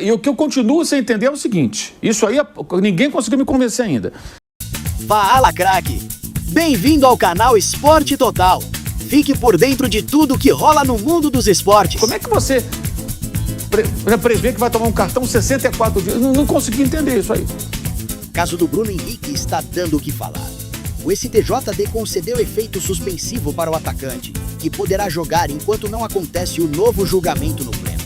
E o que eu continuo sem entender é o seguinte, isso aí ninguém conseguiu me convencer ainda. Fala, craque! Bem-vindo ao canal Esporte Total. Fique por dentro de tudo que rola no mundo dos esportes. Como é que você prevê que vai tomar um cartão 64 dias? Não consegui entender isso aí. O caso do Bruno Henrique está dando o que falar. O STJD concedeu efeito suspensivo para o atacante, que poderá jogar enquanto não acontece o novo julgamento no pleno.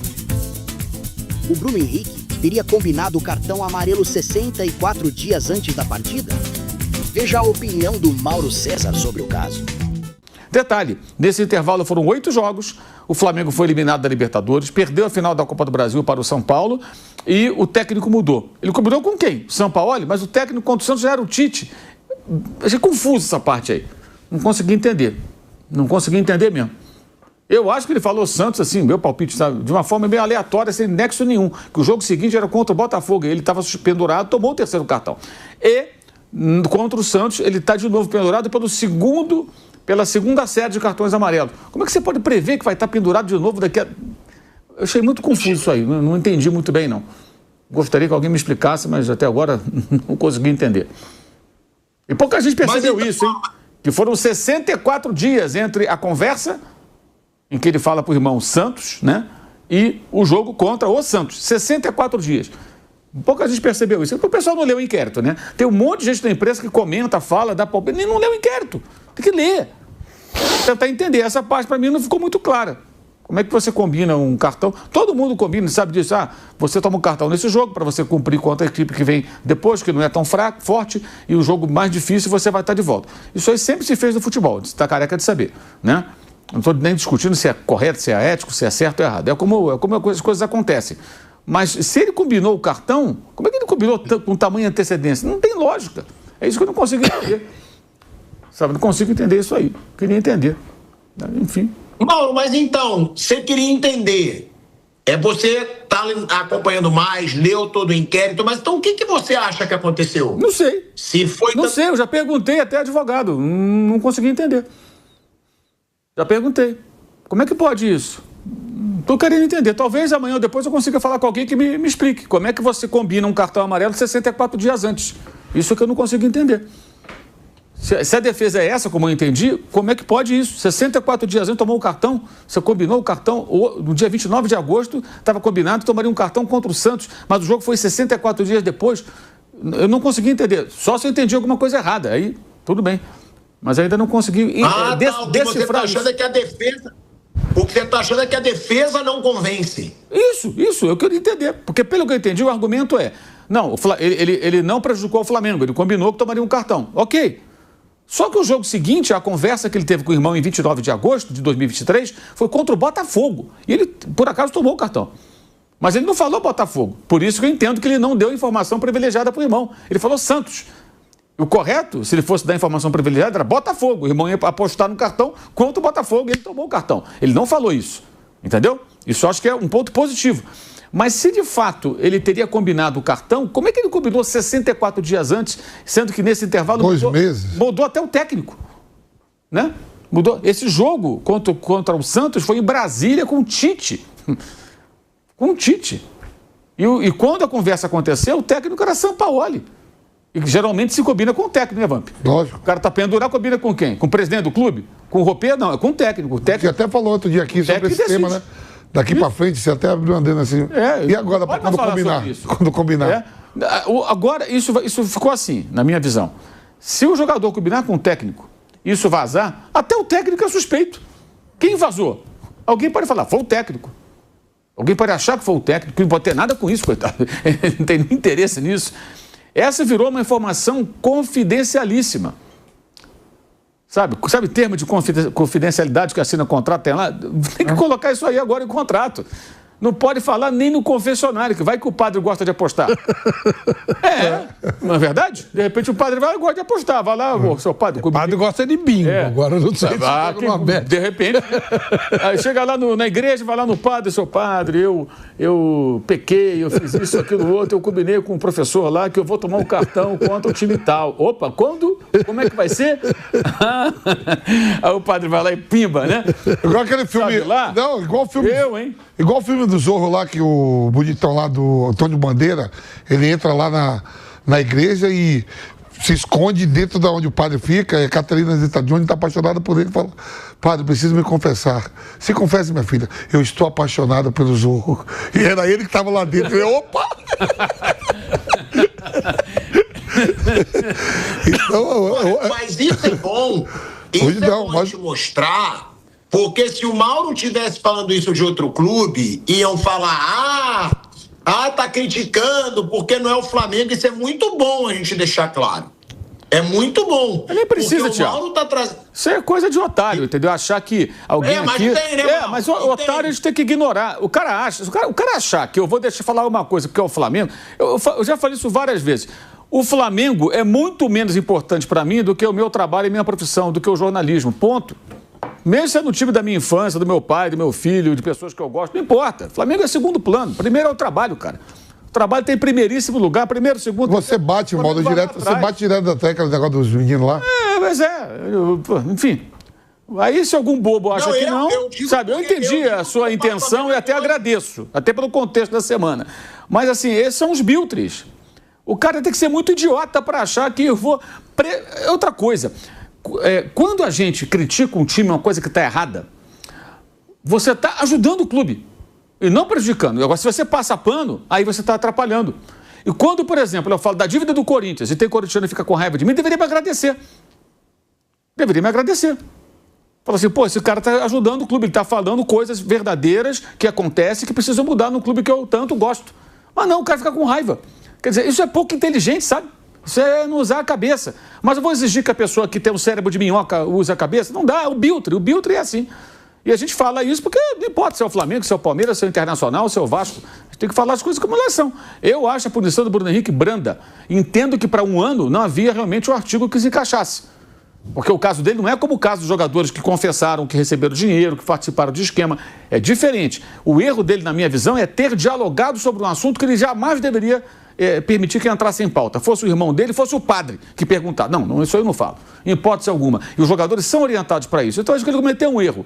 O Bruno Henrique teria combinado o cartão amarelo 64 dias antes da partida? Veja a opinião do Mauro César sobre o caso. Detalhe, nesse intervalo foram 8 jogos, o Flamengo foi eliminado da Libertadores, perdeu a final da Copa do Brasil para o São Paulo e o técnico mudou. Ele combinou com quem? São Paulo, mas o técnico contra o Santos já era o Tite. Achei confuso essa parte aí. Não consegui entender. Não consegui entender mesmo. Eu acho que ele falou Santos, assim, meu palpite, sabe, de uma forma meio aleatória, sem nexo nenhum. Que o jogo seguinte era contra o Botafogo. Ele estava pendurado, tomou o terceiro cartão. E contra o Santos, ele está de novo pendurado pela segunda série de cartões amarelos. Como é que você pode prever que vai estar pendurado de novo daqui a... Eu achei muito confuso isso aí, não entendi muito bem, não. Gostaria que alguém me explicasse, mas até agora não consegui entender. E pouca gente percebeu isso, hein? Que foram 64 dias entre a conversa, em que ele fala para o irmão Santos, né? E o jogo contra o Santos. 64 dias. Pouca gente percebeu isso. Porque o pessoal não leu o inquérito, né? Tem um monte de gente na imprensa que comenta, fala, dá palpite, nem não leu o inquérito. Tem que ler. Tentar entender. Essa parte, para mim, não ficou muito clara. Como é que você combina um cartão? Todo mundo combina, sabe disso. Ah, você toma um cartão nesse jogo para você cumprir contra a equipe que vem depois, que não é tão fraco, forte, e o jogo mais difícil você vai estar de volta. Isso aí sempre se fez no futebol, você está careca de saber, né? Não estou nem discutindo se é correto, se é ético, se é certo ou errado. É como as coisas acontecem. Mas se ele combinou o cartão, como é que ele combinou com tamanha antecedência? Não tem lógica. É isso que eu não consigo entender. Sabe, não consigo entender isso aí. Queria entender. Enfim. Mauro, mas então, você queria entender. Você está acompanhando mais, leu todo o inquérito, mas então o que você acha que aconteceu? Não sei. Se foi... Não sei, eu já perguntei até advogado. Não consegui entender. Já perguntei. Como é que pode isso? Estou querendo entender. Talvez amanhã ou depois eu consiga falar com alguém que me explique. Como é que você combina um cartão amarelo 64 dias antes? Isso que eu não consigo entender. Se a defesa é essa, como eu entendi, como é que pode isso? 64 dias antes tomou o cartão, você combinou o cartão, no dia 29 de agosto, estava combinado, tomaria um cartão contra o Santos, mas o jogo foi 64 dias depois. Eu não consegui entender. Só se eu entendi alguma coisa errada, aí tudo bem. Mas ainda não consegui decifrar isso. O que você está achando é que a defesa não convence. Isso, eu queria entender. Porque pelo que eu entendi, o argumento é, não, ele não prejudicou o Flamengo, ele combinou que tomaria um cartão. Ok. Só que o jogo seguinte, a conversa que ele teve com o irmão em 29 de agosto de 2023, foi contra o Botafogo. E ele, por acaso, tomou o cartão. Mas ele não falou Botafogo. Por isso que eu entendo que ele não deu informação privilegiada para o irmão. Ele falou Santos. O correto, se ele fosse dar informação privilegiada, era Botafogo. O irmão ia apostar no cartão contra o Botafogo e ele tomou o cartão. Ele não falou isso. Entendeu? Isso eu acho que é um ponto positivo. Mas se de fato ele teria combinado o cartão, como é que ele combinou 64 dias antes, sendo que nesse intervalo 2 meses. Mudou até o técnico, né? Mudou. Esse jogo contra o Santos foi em Brasília com o Tite. Com o Tite. E quando a conversa aconteceu, o técnico era Sampaoli. E geralmente se combina com o técnico, né, Vamp? Lógico. O cara tá pendurado, combina com quem? Com o presidente do clube? Com o roupeiro? Não, é com o técnico. O técnico... Você até falou outro dia aqui sobre esse tema, né? Daqui para frente, você até abriu uma dentro assim. E agora, quando combinar? Quando combinar? Agora, isso ficou assim, na minha visão. Se o jogador combinar com o técnico, isso vazar, até o técnico é suspeito. Quem vazou? Alguém pode falar, foi o técnico. Alguém pode achar que foi o técnico, que não pode ter nada com isso, coitado. Ele não tem nem interesse nisso. Essa virou uma informação confidencialíssima. Sabe termo de confidencialidade que assina contrato, tem lá? Tem que colocar isso aí agora em contrato. Não pode falar nem no confessionário, que vai que o padre gosta de apostar. Não é verdade? De repente o padre gosta de apostar. Vai lá, seu padre. O padre gosta de bingo, agora não sei se de repente, aí chega lá na igreja, vai lá no padre, seu padre, eu pequei, eu fiz isso, aquilo, outro, eu combinei com um professor lá que eu vou tomar um cartão contra o time tal. Opa, quando? Como é que vai ser? Aí o padre vai lá e pimba, né? Igual aquele filme. Sabe lá? Não, igual o filme. Eu, hein? Igual o filme do Zorro lá, que o bonitão lá do Antônio Bandeira, ele entra lá na igreja e se esconde dentro de onde o padre fica, e a Catarina Zeta-Jones está apaixonada por ele e fala: padre, preciso me confessar. Se confesse, minha filha, eu estou apaixonada pelo Zorro. E era ele que estava lá dentro. Eu, opa! Então, mas isso é bom. Isso é bom te mostrar, porque se o Mauro tivesse falando isso de outro clube, iam falar: tá criticando porque não é o Flamengo. Isso é muito bom a gente deixar claro. É muito bom. Nem precisa, Thiago. O Mauro tá trazendo. Isso é coisa de otário, entendeu? Achar que alguém mas aqui... tem, né, mas o otário a gente tem que ignorar. O cara achar que eu vou deixar falar uma coisa porque é o Flamengo... Eu já falei isso várias vezes. O Flamengo é muito menos importante para mim do que o meu trabalho e minha profissão, do que o jornalismo. Ponto. Mesmo sendo o time da minha infância, do meu pai, do meu filho, de pessoas que eu gosto, não importa. O Flamengo é segundo plano. Primeiro é o trabalho, cara. O trabalho tem primeiríssimo lugar, primeiro, segundo... Você bate, modo direto, você bate direto da tecla do negócio dos meninos lá? Enfim. Aí se algum bobo acha que não, sabe, eu entendi a sua intenção e até agradeço, até pelo contexto da semana. Mas assim, esses são os biltres. O cara tem que ser muito idiota para achar que eu vou... Outra coisa, quando a gente critica um time, uma coisa que está errada, você está ajudando o clube. E não prejudicando. Agora, se você passa pano, aí você está atrapalhando. E quando, por exemplo, eu falo da dívida do Corinthians e tem corintiano que fica com raiva de mim, deveria me agradecer. Deveria me agradecer. Fala assim, pô, esse cara está ajudando o clube, ele está falando coisas verdadeiras que acontecem que precisam mudar no clube que eu tanto gosto. Mas não, o cara fica com raiva. Quer dizer, isso é pouco inteligente, sabe? Isso é não usar a cabeça. Mas eu vou exigir que a pessoa que tem um cérebro de minhoca use a cabeça? Não dá, é o biltre. O biltre é assim. E a gente fala isso porque não importa se é o Flamengo, se é o Palmeiras, se é o Internacional, se é o Vasco. A gente tem que falar as coisas como elas são. Eu acho a punição do Bruno Henrique branda. Entendo que para um ano não havia realmente um artigo que se encaixasse. Porque o caso dele não é como o caso dos jogadores que confessaram, que receberam dinheiro, que participaram de esquema. É diferente. O erro dele, na minha visão, é ter dialogado sobre um assunto que ele jamais deveria permitir que entrasse em pauta. Fosse o irmão dele, fosse o padre que perguntar. Não, isso aí eu não falo. Em hipótese alguma. E os jogadores são orientados para isso. Então acho que ele cometeu um erro.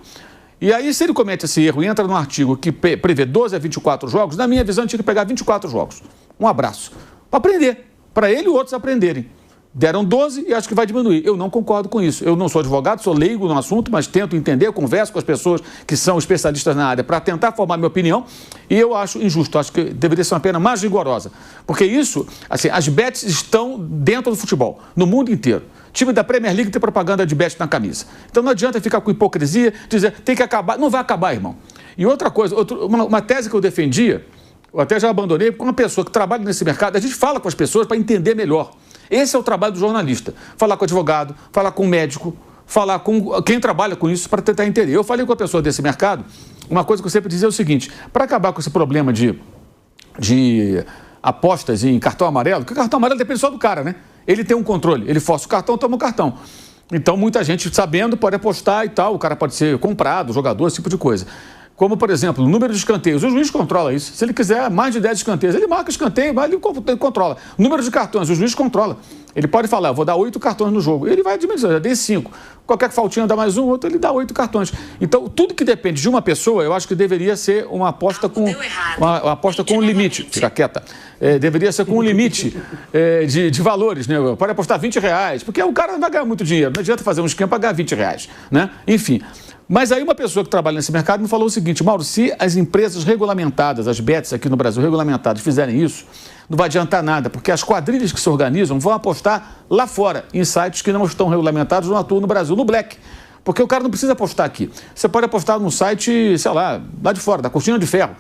E aí, se ele comete esse erro e entra num artigo que prevê 12 a 24 jogos, na minha visão, tinha que pegar 24 jogos. Um abraço. Para aprender. Para ele e outros aprenderem. Deram 12 e acho que vai diminuir. Eu não concordo com isso. Eu não sou advogado, sou leigo no assunto, mas tento entender, converso com as pessoas que são especialistas na área para tentar formar minha opinião. E eu acho injusto. Acho que deveria ser uma pena mais rigorosa. Porque isso, assim, as bets estão dentro do futebol, no mundo inteiro. Time da Premier League tem propaganda de bet na camisa. Então não adianta ficar com hipocrisia, dizer tem que acabar. Não vai acabar, irmão. E outra coisa, uma tese que eu defendia, eu até já abandonei, porque uma pessoa que trabalha nesse mercado, a gente fala com as pessoas para entender melhor. Esse é o trabalho do jornalista. Falar com o advogado, falar com o médico, falar com quem trabalha com isso para tentar entender. Eu falei com a pessoa desse mercado, uma coisa que eu sempre dizia é o seguinte: para acabar com esse problema de apostas em cartão amarelo, porque o cartão amarelo depende só do cara, né? Ele tem um controle, ele força o cartão, toma o cartão. Então, muita gente, sabendo, pode apostar e tal, o cara pode ser comprado, jogador, esse tipo de coisa. Como, por exemplo, o número de escanteios. O juiz controla isso. Se ele quiser mais de 10 escanteios, ele marca escanteio, mas ele controla. Número de cartões, o juiz controla. Ele pode falar, eu vou dar 8 cartões no jogo. Ele vai diminuir, já dei 5. Qualquer faltinha dá mais um, outro, ele dá 8 cartões. Então, tudo que depende de uma pessoa, eu acho que deveria ser uma aposta com um limite. Fica quieta. Deveria ser com um limite de valores, né? Pode apostar R$20, porque o cara não vai ganhar muito dinheiro. Não adianta fazer um esquema para ganhar R$20, né? Enfim. Mas aí uma pessoa que trabalha nesse mercado me falou o seguinte: Mauro, se as empresas regulamentadas, as bets aqui no Brasil regulamentadas, fizerem isso, não vai adiantar nada, porque as quadrilhas que se organizam vão apostar lá fora, em sites que não estão regulamentados, não atuam no Brasil, no black. Porque o cara não precisa apostar aqui. Você pode apostar num site, sei lá de fora, da Cortina de Ferro,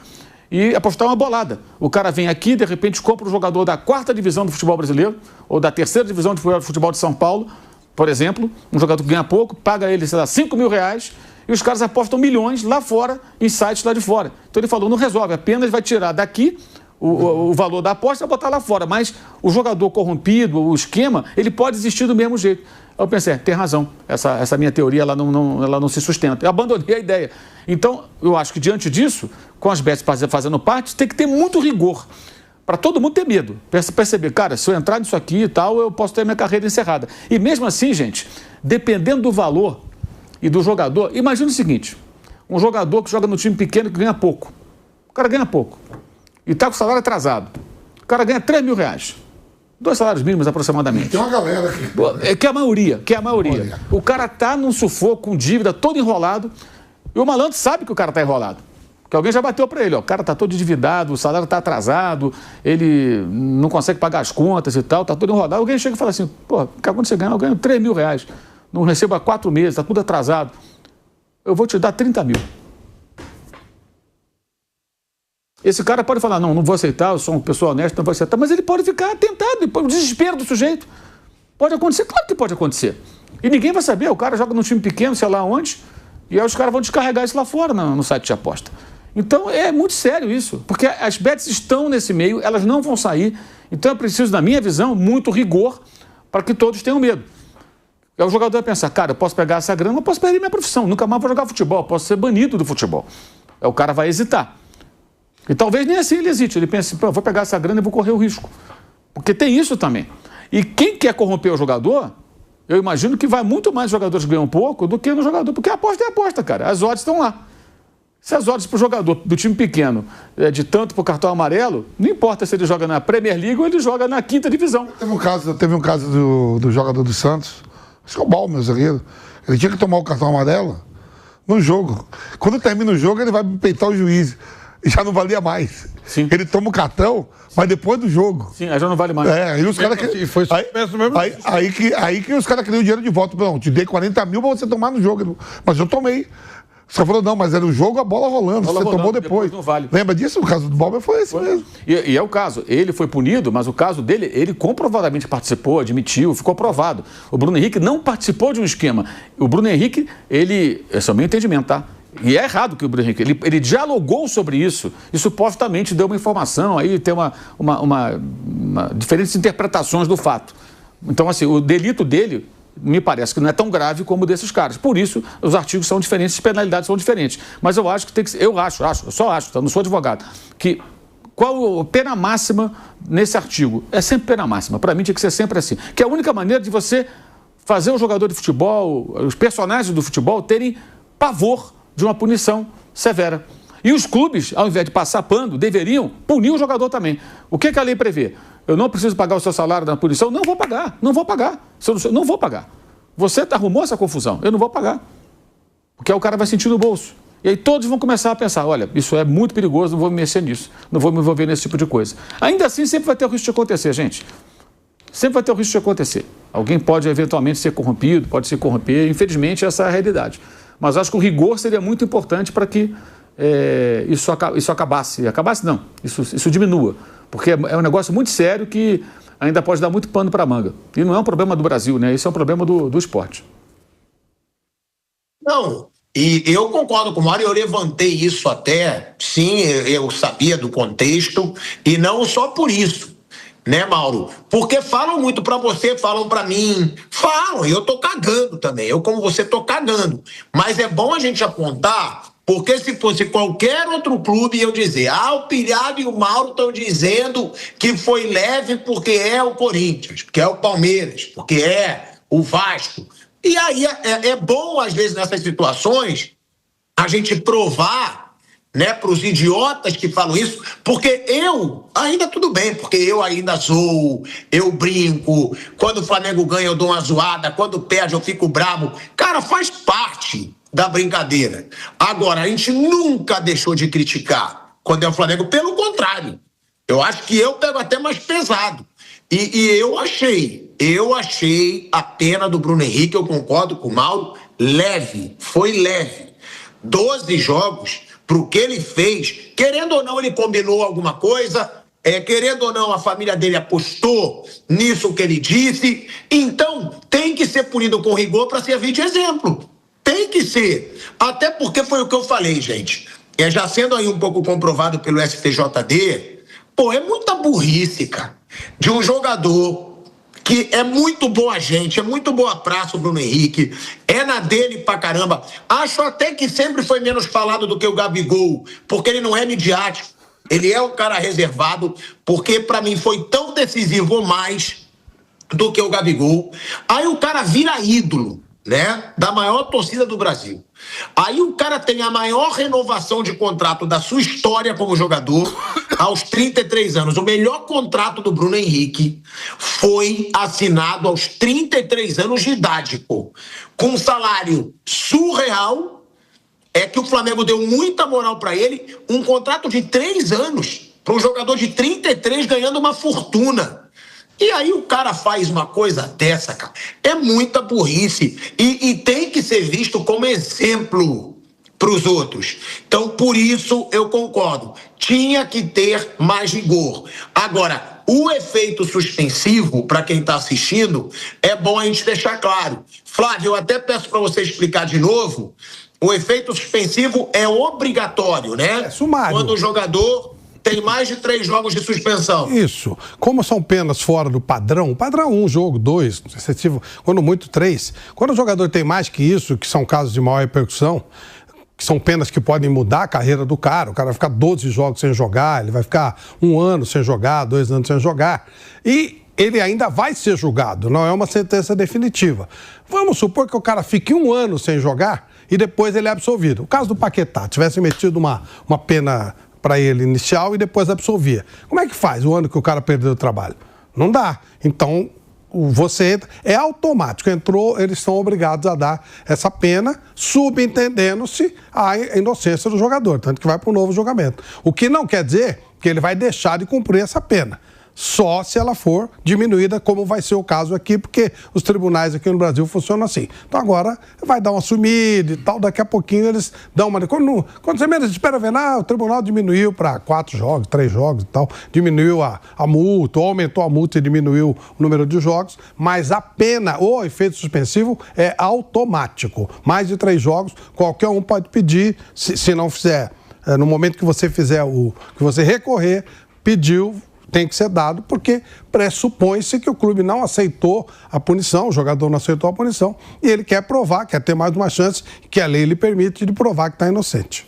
e apostar uma bolada. O cara vem aqui, de repente compra um jogador da 4ª divisão do futebol brasileiro, ou da 3ª divisão de futebol de São Paulo, por exemplo, um jogador que ganha pouco, paga ele, sei lá, R$5 mil, e os caras apostam milhões lá fora, em sites lá de fora. Então ele falou, não resolve, apenas vai tirar daqui o valor da aposta e botar lá fora. Mas o jogador corrompido, o esquema, ele pode existir do mesmo jeito. Eu pensei, tem razão, essa minha teoria ela não se sustenta. Eu abandonei a ideia. Então, eu acho que diante disso, com as bets fazendo parte, tem que ter muito rigor. Para todo mundo ter medo. Perceber, cara, se eu entrar nisso aqui e tal, eu posso ter minha carreira encerrada. E mesmo assim, gente, dependendo do valor e do jogador, imagina o seguinte: um jogador que joga no time pequeno que ganha pouco. O cara ganha pouco. E está com o salário atrasado. O cara ganha R$3 mil. 2 salários mínimos aproximadamente. Tem uma galera aqui. Que é a maioria. O cara tá num sufoco, com dívida, todo enrolado. E o malandro sabe que o cara tá enrolado. Que alguém já bateu para ele, ó. O cara tá todo endividado, o salário tá atrasado, ele não consegue pagar as contas e tal, tá todo enrolado. Alguém chega e fala assim, pô, quando você ganha, eu ganho R$3 mil. Não recebo há 4 meses, tá tudo atrasado. Eu vou te dar 30 mil. Esse cara pode falar, não vou aceitar, eu sou uma pessoa honesta, não vou aceitar, mas ele pode ficar tentado, o desespero do sujeito. Pode acontecer, claro que pode acontecer. E ninguém vai saber, o cara joga num time pequeno, sei lá onde, e aí os caras vão descarregar isso lá fora no site de aposta. Então é muito sério isso, porque as bets estão nesse meio, elas não vão sair, então é preciso, na minha visão, muito rigor para que todos tenham medo. O jogador vai pensar, cara, eu posso pegar essa grana, eu posso perder minha profissão, nunca mais vou jogar futebol, posso ser banido do futebol. Aí o cara vai hesitar. E talvez nem assim ele hesite, ele pensa, pô, eu vou pegar essa grana e vou correr o risco. Porque tem isso também. E quem quer corromper o jogador, eu imagino que vai muito mais jogadores que ganham pouco do que no jogador, porque a aposta é aposta, cara, as odds estão lá. Se as odds para o jogador do time pequeno é de tanto para o cartão amarelo, não importa se ele joga na Premier League ou ele joga na 5ª divisão. Teve um caso do jogador do Santos, acho que é o Bal, meu zagueiro, ele tinha que tomar o cartão amarelo no jogo. Quando termina o jogo, ele vai peitar o juiz. Já não valia mais. Sim. Ele toma o cartão, mas depois do jogo. Sim, aí já não vale mais. Aí os caras E foi suspenso mesmo. Aí que os caras queriam o dinheiro de volta. Não, te dei 40 mil pra você tomar no jogo. Mas eu tomei. Os caras falaram, não, mas era o jogo, a bola rolando. Você tomou depois. Não vale. Lembra disso? O caso do Balmer foi esse mesmo. E é o caso. Ele foi punido, mas o caso dele, ele comprovadamente participou, admitiu, ficou provado. O Bruno Henrique não participou de um esquema. O Bruno Henrique, esse é o meu entendimento, tá? E é errado que o Bruno Henrique, ele dialogou sobre isso e supostamente deu uma informação, aí tem uma diferentes interpretações do fato. Então, assim, o delito dele me parece que não é tão grave como o desses caras. Por isso, os artigos são diferentes, as penalidades são diferentes. Mas eu acho que tem que ser, eu só acho, tá? Não sou advogado, que qual a pena máxima nesse artigo? É sempre pena máxima. Para mim tinha que ser sempre assim. Que é a única maneira de você fazer o jogador de futebol, os personagens do futebol terem pavor de uma punição severa. E os clubes, ao invés de passar pano, deveriam punir o jogador também. O que a lei prevê? Eu não preciso pagar o seu salário na punição? Não vou pagar. Não vou pagar. Você arrumou essa confusão. Eu não vou pagar. Porque aí o cara vai sentir no bolso. E aí todos vão começar a pensar, olha, isso é muito perigoso, não vou me mexer nisso. Não vou me envolver nesse tipo de coisa. Ainda assim, sempre vai ter o risco de acontecer, gente. Sempre vai ter o risco de acontecer. Alguém pode eventualmente ser corrompido, pode se corromper. Infelizmente, essa é a realidade. Mas acho que o rigor seria muito importante para que isso acabasse. Acabasse não, isso diminua. Porque é um negócio muito sério que ainda pode dar muito pano para a manga. E não é um problema do Brasil, né? Isso é um problema do esporte. Não, e eu concordo com o Mário, eu levantei isso até, sim, eu sabia do contexto, e não só por isso. Né, Mauro? Porque falam muito pra você, falam pra mim, falam, e eu tô cagando também, eu como você tô cagando, mas é bom a gente apontar, porque se fosse qualquer outro clube eu dizer, o Pilhado e o Mauro estão dizendo que foi leve porque é o Corinthians, porque é o Palmeiras, porque é o Vasco, e aí é bom às vezes nessas situações a gente provar, né, para os idiotas que falam isso, porque eu, ainda tudo bem, porque eu ainda zoo, eu brinco, quando o Flamengo ganha eu dou uma zoada, quando perde eu fico bravo, cara, faz parte da brincadeira. Agora, a gente nunca deixou de criticar quando é o Flamengo, pelo contrário, eu acho que eu pego até mais pesado, e eu achei a pena do Bruno Henrique, eu concordo com o Mauro, leve, foi leve, 12 jogos, para o que ele fez, querendo ou não ele combinou alguma coisa, querendo ou não a família dele apostou nisso que ele disse, então tem que ser punido com rigor para servir de exemplo, tem que ser, até porque foi o que eu falei, gente, já sendo aí um pouco comprovado pelo STJD, é muita burrice, cara, de um jogador que é muito boa gente, é muito boa praça o Bruno Henrique, é na dele pra caramba. Acho até que sempre foi menos falado do que o Gabigol, porque ele não é midiático, ele é um cara reservado, porque pra mim foi tão decisivo ou mais do que o Gabigol. Aí o cara vira ídolo, né, da maior torcida do Brasil. Aí o cara tem a maior renovação de contrato da sua história como jogador aos 33 anos. O melhor contrato do Bruno Henrique foi assinado aos 33 anos de idade, pô. Com um salário surreal. É que o Flamengo deu muita moral pra ele. Um contrato de 3 anos para um jogador de 33 ganhando uma fortuna. E aí o cara faz uma coisa dessa, cara. É muita burrice. E tem que ser visto como exemplo para os outros. Então, por isso, eu concordo. Tinha que ter mais rigor. Agora, o efeito suspensivo, para quem está assistindo, é bom a gente deixar claro. Flávio, eu até peço para você explicar de novo. O efeito suspensivo é obrigatório, né? É sumário. Quando o jogador tem mais de 3 jogos de suspensão. Isso. Como são penas fora do padrão 1 jogo, 2, excessivo, quando muito 3. Quando o jogador tem mais que isso, que são casos de maior repercussão, que são penas que podem mudar a carreira do cara, o cara vai ficar 12 jogos sem jogar, ele vai ficar 1 ano sem jogar, 2 anos sem jogar, e ele ainda vai ser julgado, não é uma sentença definitiva. Vamos supor que o cara fique 1 ano sem jogar e depois ele é absolvido. O caso do Paquetá, tivesse metido uma pena para ele inicial e depois absolvia. Como é que faz o ano que o cara perdeu o trabalho? Não dá. Então, você entra, é automático. Entrou, eles são obrigados a dar essa pena, subentendendo-se a inocência do jogador, tanto que vai para um novo julgamento. O que não quer dizer que ele vai deixar de cumprir essa pena. Só se ela for diminuída, como vai ser o caso aqui, porque os tribunais aqui no Brasil funcionam assim. Então agora vai dar uma sumida e tal, daqui a pouquinho eles dão uma... Quando você menos espera ver, o tribunal diminuiu para 4 jogos, 3 jogos e tal, diminuiu a multa, ou aumentou a multa e diminuiu o número de jogos, mas a pena, o efeito suspensivo é automático. Mais de 3 jogos, qualquer um pode pedir, se não fizer, no momento que você fizer que você recorrer, pediu, tem que ser dado, porque pressupõe-se que o clube não aceitou a punição, o jogador não aceitou a punição, e ele quer provar, quer ter mais uma chance, que a lei lhe permite de provar que está inocente.